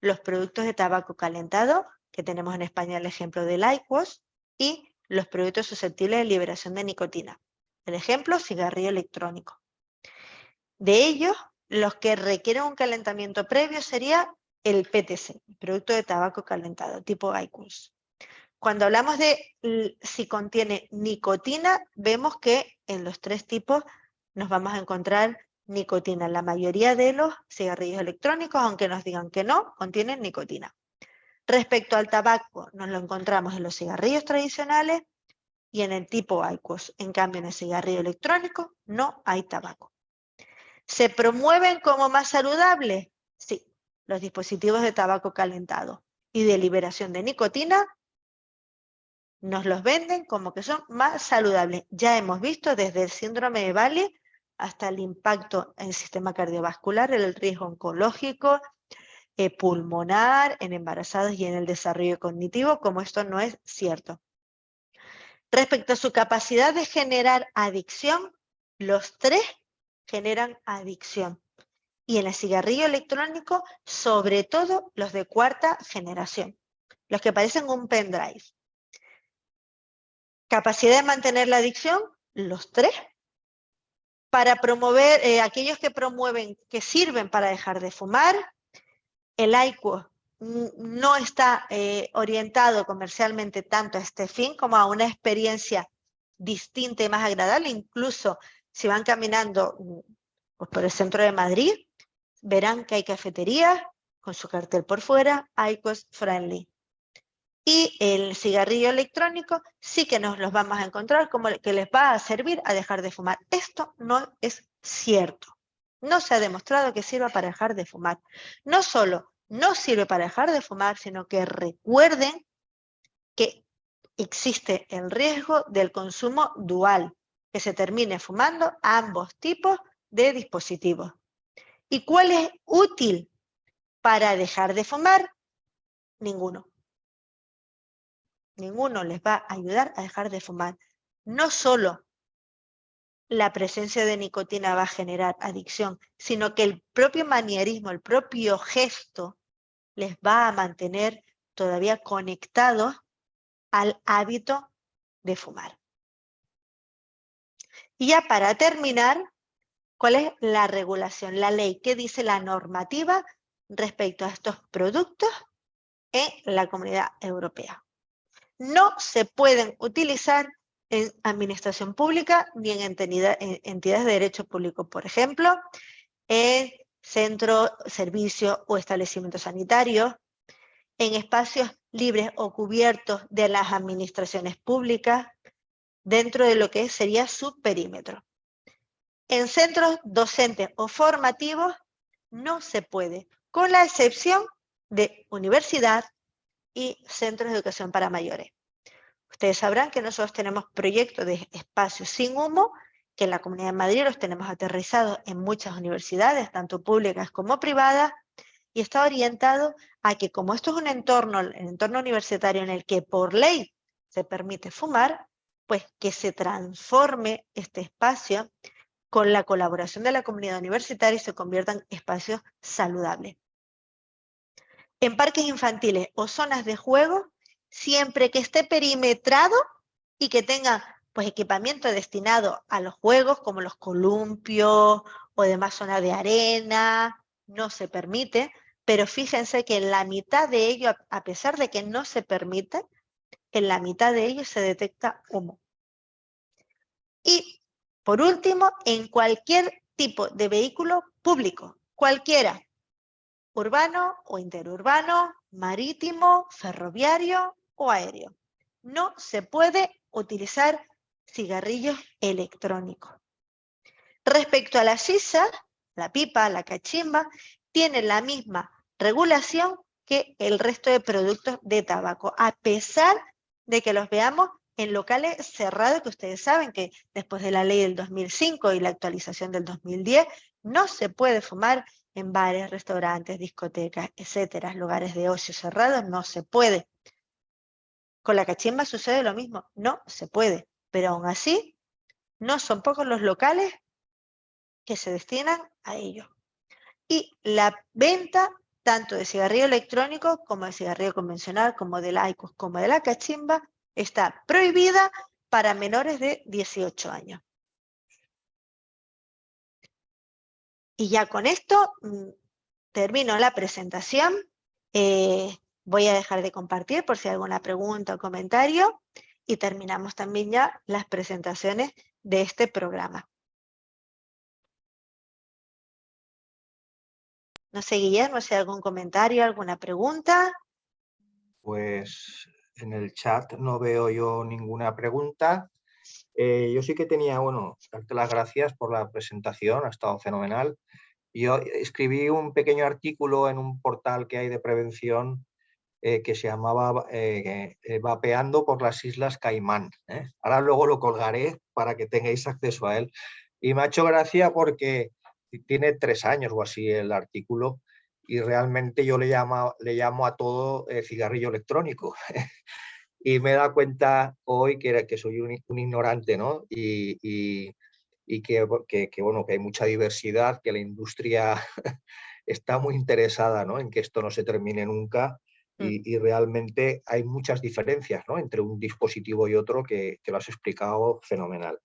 los productos de tabaco calentado, que tenemos en España el ejemplo del IQOS, y los productos susceptibles de liberación de nicotina. El ejemplo, cigarrillo electrónico. De ellos, los que requieren un calentamiento previo sería el PTC, el producto de tabaco calentado, tipo IQOS. Cuando hablamos de si contiene nicotina, vemos que en los tres tipos nos vamos a encontrar nicotina. La mayoría de los cigarrillos electrónicos, aunque nos digan que no, contienen nicotina. Respecto al tabaco, nos lo encontramos en los cigarrillos tradicionales y en el tipo IQOS. En cambio, en el cigarrillo electrónico no hay tabaco. ¿Se promueven como más saludables? Sí, los dispositivos de tabaco calentado y de liberación de nicotina nos los venden como que son más saludables. Ya hemos visto desde el síndrome de Bailey hasta el impacto en el sistema cardiovascular, el riesgo oncológico, pulmonar, en embarazadas y en el desarrollo cognitivo, como esto no es cierto. Respecto a su capacidad de generar adicción, los tres generan adicción. Y en el cigarrillo electrónico, sobre todo los de cuarta generación, los que parecen un pendrive. Capacidad de mantener la adicción, los tres. Para promover, aquellos que promueven, que sirven para dejar de fumar, el IQOS no está orientado comercialmente tanto a este fin como a una experiencia distinta y más agradable. Incluso si van caminando pues, por el centro de Madrid, verán que hay cafeterías con su cartel por fuera, IQOS friendly. Y el cigarrillo electrónico sí que nos los vamos a encontrar como que les va a servir a dejar de fumar. Esto no es cierto. No se ha demostrado que sirva para dejar de fumar. No solo no sirve para dejar de fumar, sino que recuerden que existe el riesgo del consumo dual, que se termine fumando ambos tipos de dispositivos. ¿Y cuál es útil para dejar de fumar? Ninguno. Ninguno les va a ayudar a dejar de fumar. No solo la presencia de nicotina va a generar adicción, sino que el propio manierismo, el propio gesto, les va a mantener todavía conectados al hábito de fumar. Y ya para terminar, ¿cuál es la regulación, la ley? ¿Qué dice la normativa respecto a estos productos en la Comunidad Europea? No se pueden utilizar en administración pública ni en entidades de derecho público, por ejemplo, en centros, servicios o establecimientos sanitarios, en espacios libres o cubiertos de las administraciones públicas, dentro de lo que sería su perímetro. En centros docentes o formativos no se puede, con la excepción de universidad y centros de educación para mayores. Ustedes sabrán que nosotros tenemos proyectos de espacios sin humo, que en la Comunidad de Madrid los tenemos aterrizados en muchas universidades, tanto públicas como privadas, y está orientado a que como esto es un entorno, el entorno universitario en el que por ley se permite fumar, pues que se transforme este espacio con la colaboración de la comunidad universitaria y se conviertan en espacios saludables. En parques infantiles o zonas de juego, siempre que esté perimetrado y que tenga pues, equipamiento destinado a los juegos, como los columpios o demás zonas de arena, no se permite, pero fíjense que en la mitad de ello, a pesar de que no se permite, en la mitad de ello se detecta humo. Y, por último, en cualquier tipo de vehículo público, cualquiera, urbano o interurbano, marítimo, ferroviario o aéreo. No se puede utilizar cigarrillos electrónicos. Respecto a la sisa, la pipa, la cachimba, tienen la misma regulación que el resto de productos de tabaco, a pesar de que los veamos en locales cerrados, que ustedes saben que después de la ley del 2005 y la actualización del 2010, no se puede fumar en bares, restaurantes, discotecas, etcétera, lugares de ocio cerrados, no se puede. Con la cachimba sucede lo mismo, no se puede, pero aún así no son pocos los locales que se destinan a ello. Y la venta tanto de cigarrillo electrónico como de cigarrillo convencional, como del IQOS, como de la cachimba, está prohibida para menores de 18 años. Y ya con esto termino la presentación. Voy a dejar de compartir por si hay alguna pregunta o comentario y terminamos también ya las presentaciones de este programa. No sé, Guillermo, si hay algún comentario, alguna pregunta. Pues en el chat no veo yo ninguna pregunta. Yo sí que tenía, bueno, darte las gracias por la presentación, ha estado fenomenal. Yo escribí un pequeño artículo en un portal que hay de prevención que se llamaba Vapeando por las Islas Caimán. Ahora luego lo colgaré para que tengáis acceso a él. Y me ha hecho gracia porque tiene 3 años o así el artículo y realmente yo le llamo a todo cigarrillo electrónico. Y me he dado cuenta hoy que soy un ignorante, ¿no? Y que, bueno, que hay mucha diversidad, que la industria está muy interesada, ¿no?, en que esto no se termine nunca y realmente hay muchas diferencias, ¿no?, entre un dispositivo y otro que lo has explicado fenomenal.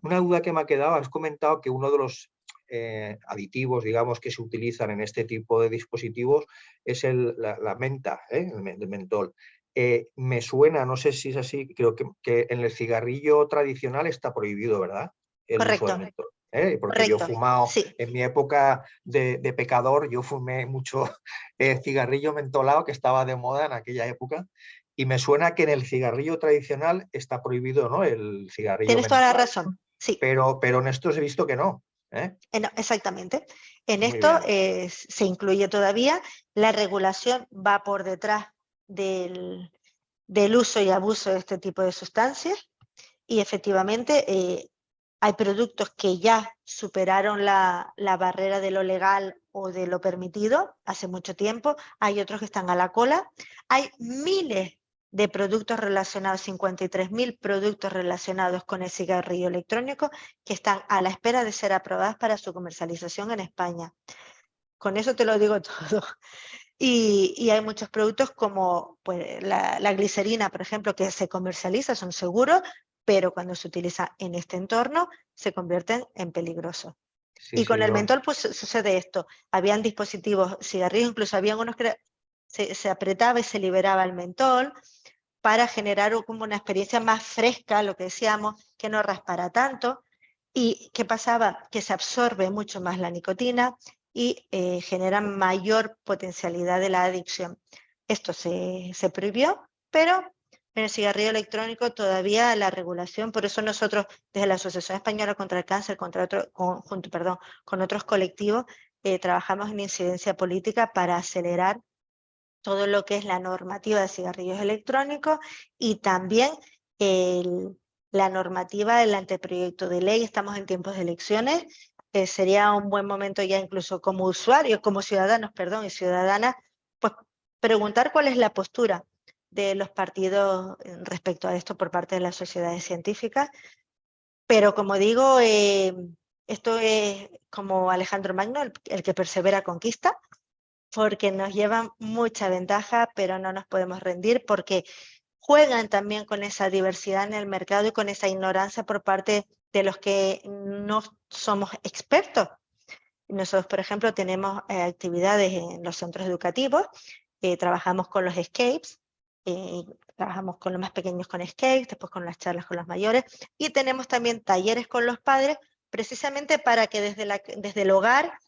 Una duda que me ha quedado, has comentado que uno de los aditivos, digamos, que se utilizan en este tipo de dispositivos es la menta, el mentol. Me suena, no sé si es así, creo que en el cigarrillo tradicional está prohibido, ¿verdad?, el uso Correcto, del mentol. Porque yo he correcto, fumado, sí. en mi época de pecador, yo fumé mucho cigarrillo mentolado que estaba de moda en aquella época. Y me suena que en el cigarrillo tradicional está prohibido, ¿no?, el cigarrillo Tienes toda la mentolado. razón, sí. Pero en estos he visto que no. No, exactamente. En Muy esto bien. se incluye todavía, la regulación va por detrás del uso y abuso de este tipo de sustancias y efectivamente hay productos que ya superaron la barrera de lo legal o de lo permitido hace mucho tiempo, hay otros que están a la cola, hay miles de productos relacionados, 53.000 productos relacionados con el cigarrillo electrónico que están a la espera de ser aprobados para su comercialización en España. Con eso te lo digo todo. Y hay muchos productos como pues, la glicerina, por ejemplo, que se comercializa, son seguros, pero cuando se utiliza en este entorno se convierten en peligrosos. Sí, Y sí, con el yo. mentol pues sucede esto. Habían dispositivos, cigarrillos, incluso habían unos que se apretaba y se liberaba el mentol para generar como una experiencia más fresca, lo que decíamos, que no raspara tanto. ¿Y qué pasaba? Que se absorbe mucho más la nicotina y genera mayor potencialidad de la adicción. Esto se prohibió, pero en el cigarrillo electrónico todavía la regulación, por eso nosotros desde la Asociación Española contra el Cáncer, con otros colectivos, trabajamos en incidencia política para acelerar todo lo que es la normativa de cigarrillos electrónicos y también la normativa del anteproyecto de ley. Estamos en tiempos de elecciones, sería un buen momento ya incluso como usuarios, como ciudadanos, perdón, y ciudadanas, pues preguntar cuál es la postura de los partidos respecto a esto por parte de las sociedades científicas. Pero como digo, esto es como Alejandro Magno, el que persevera conquista, porque nos llevan mucha ventaja, pero no nos podemos rendir porque juegan también con esa diversidad en el mercado y con esa ignorancia por parte de los que no somos expertos. Nosotros, por ejemplo, tenemos actividades en los centros educativos, trabajamos con los escapes, trabajamos con los más pequeños con escapes, después con las charlas con los mayores, y tenemos también talleres con los padres, precisamente para que desde el hogar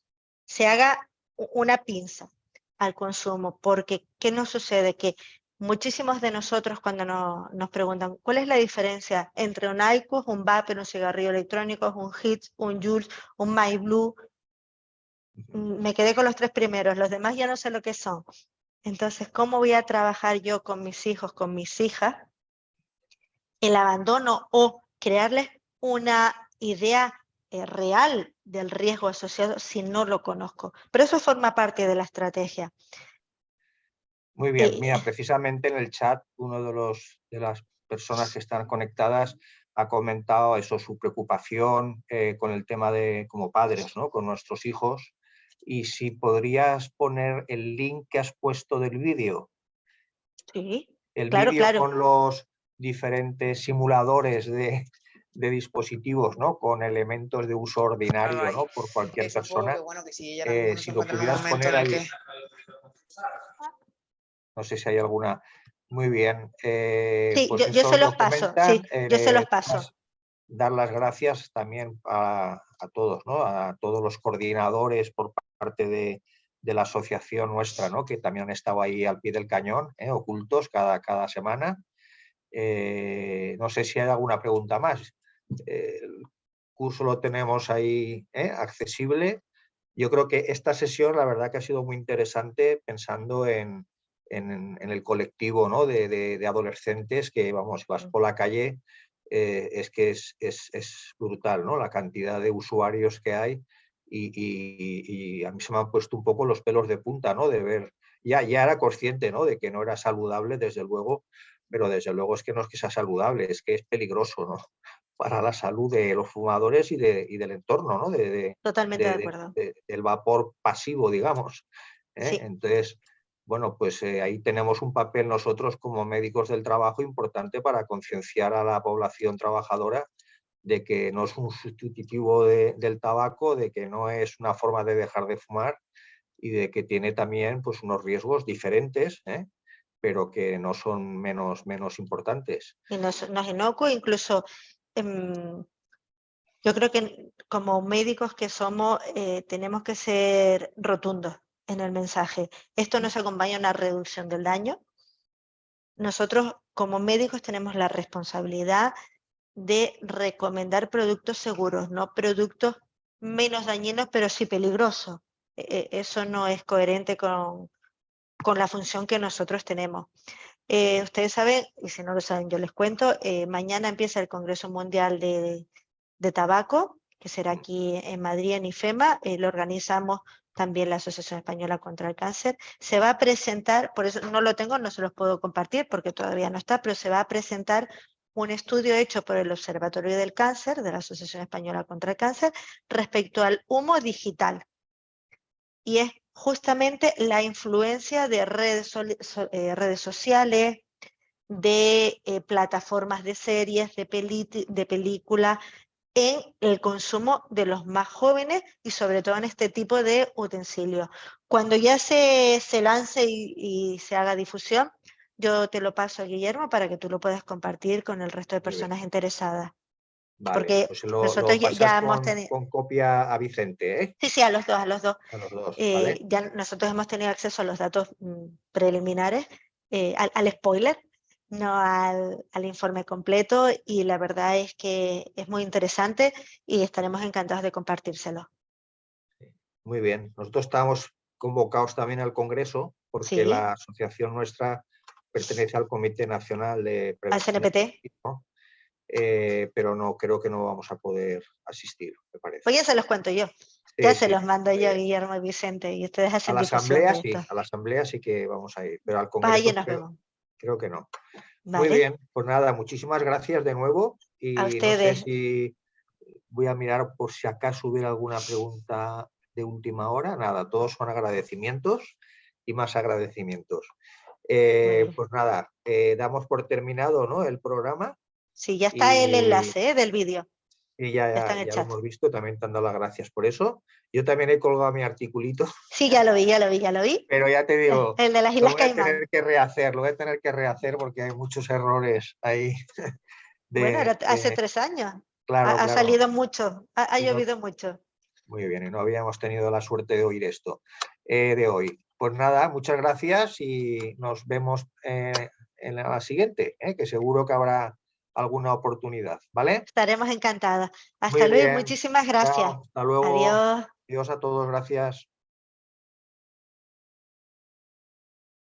se haga una pinza al consumo, porque ¿qué nos sucede? Que muchísimos de nosotros cuando nos preguntan ¿cuál es la diferencia entre un IQOS, un vape, un cigarrillo electrónico, un HITS, un JUUL, un MyBlue? Me quedé con los 3 primeros, los demás ya no sé lo que son. Entonces, ¿cómo voy a trabajar yo con mis hijos, con mis hijas, el abandono o crearles una idea real del riesgo asociado si no lo conozco? Pero eso forma parte de la estrategia. Muy bien, mira, precisamente en el chat uno de las personas que están conectadas ha comentado eso, su preocupación con el tema de como padres, ¿no? Con nuestros hijos. Y si podrías poner el link que has puesto del vídeo. Sí, El claro, vídeo claro. con los diferentes simuladores de dispositivos, ¿no? Con elementos de uso ordinario, Ay, ¿no? Por cualquier supongo persona. que bueno, que si ella ahora mismo no Si se lo encuentra en un pudieras momento poner en el ahí. que... No sé si hay alguna. Muy bien. Sí, Pues yo eso se los lo paso, sí, comentan. yo se los paso. Dar las gracias también a todos, ¿no? A todos los coordinadores por parte de la asociación nuestra, ¿no? Que también han estado ahí al pie del cañón, ocultos cada semana. No sé si hay alguna pregunta más. El curso lo tenemos ahí accesible. Yo creo que esta sesión, la verdad que ha sido muy interesante pensando en el colectivo, ¿no? de adolescentes que, vamos, vas por la calle, es que es brutal, ¿no? La cantidad de usuarios que hay y a mí se me han puesto un poco los pelos de punta, ¿no? De ver, ya era consciente, ¿no? De que no era saludable, desde luego, pero desde luego es que no es que sea saludable, es que es peligroso, ¿no? Para la salud de los fumadores y del entorno, ¿no? Totalmente de acuerdo. Del vapor pasivo, digamos. Sí. Entonces, bueno, pues ahí tenemos un papel nosotros como médicos del trabajo importante para concienciar a la población trabajadora de que no es un sustitutivo del tabaco, de que no es una forma de dejar de fumar y de que tiene también pues, unos riesgos diferentes, pero que no son menos importantes. Y no es inocuo, incluso yo creo que como médicos que somos, tenemos que ser rotundos en el mensaje. Esto nos acompaña a una reducción del daño. Nosotros como médicos tenemos la responsabilidad de recomendar productos seguros, no productos menos dañinos, pero sí peligrosos. Eso no es coherente con la función que nosotros tenemos. Ustedes saben, y si no lo saben yo les cuento, mañana empieza el Congreso Mundial de Tabaco, que será aquí en Madrid, en IFEMA. Lo organizamos también la Asociación Española contra el Cáncer. Se va a presentar, por eso no lo tengo, no se los puedo compartir porque todavía no está, pero se va a presentar un estudio hecho por el Observatorio del Cáncer, de la Asociación Española contra el Cáncer, respecto al humo digital. Y es justamente la influencia de redes sociales, de plataformas de series, de películas, en el consumo de los más jóvenes y sobre todo en este tipo de utensilios. Cuando ya se lance y se haga difusión, yo te lo paso a Guillermo para que tú lo puedas compartir con el resto de personas interesadas. Vale, Porque pues nosotros lo pasas ya hemos tenido... con copia a Vicente, ¿eh? Sí, sí, a los dos, a los dos. A los dos, ¿vale? Ya nosotros hemos tenido acceso a los datos preliminares, al spoiler, no al informe completo, y la verdad es que es muy interesante y estaremos encantados de compartírselo. Muy bien. Nosotros estamos convocados también al Congreso porque Sí, la asociación nuestra pertenece al Comité Nacional de al Prevención del CNPT. Tabaquismo, pero no creo que no vamos a poder asistir, me parece. Pues ya se los cuento yo. Ya Sí, se sí. los mando yo, Guillermo y Vicente, y ustedes A hacen la difusión asamblea de sí, esto. a la asamblea sí que vamos a ir, pero al Pues allí Congreso nos vemos. creo que no. Muy ¿Vale? bien, pues nada, muchísimas gracias de nuevo A y no sé ustedes. si voy a mirar por si acaso hubiera alguna pregunta de última hora. Nada, todos son agradecimientos y más agradecimientos. Muy bien. Pues nada, damos por terminado, ¿no? El programa Sí, ya está el y, enlace del vídeo. y Ya está en el ya lo chat. hemos visto. También te han dado las gracias por eso. Yo también he colgado mi articulito, Sí, ya lo vi, ya lo vi, ya lo vi. pero ya te digo, El de las lo Islas voy a Caimán. tener que rehacer, lo voy a tener que rehacer porque hay muchos errores ahí. Bueno, hace De 3 años. claro, Ha claro. salido mucho, ha Y no, llovido mucho. muy bien, y no habíamos tenido la suerte de oír esto de hoy. Pues nada, muchas gracias y nos vemos en la siguiente, que seguro que habrá alguna oportunidad, ¿vale? Estaremos encantadas. Hasta Muy luego y bien, muchísimas gracias. chao, hasta luego. Adiós. Adiós a todos, gracias.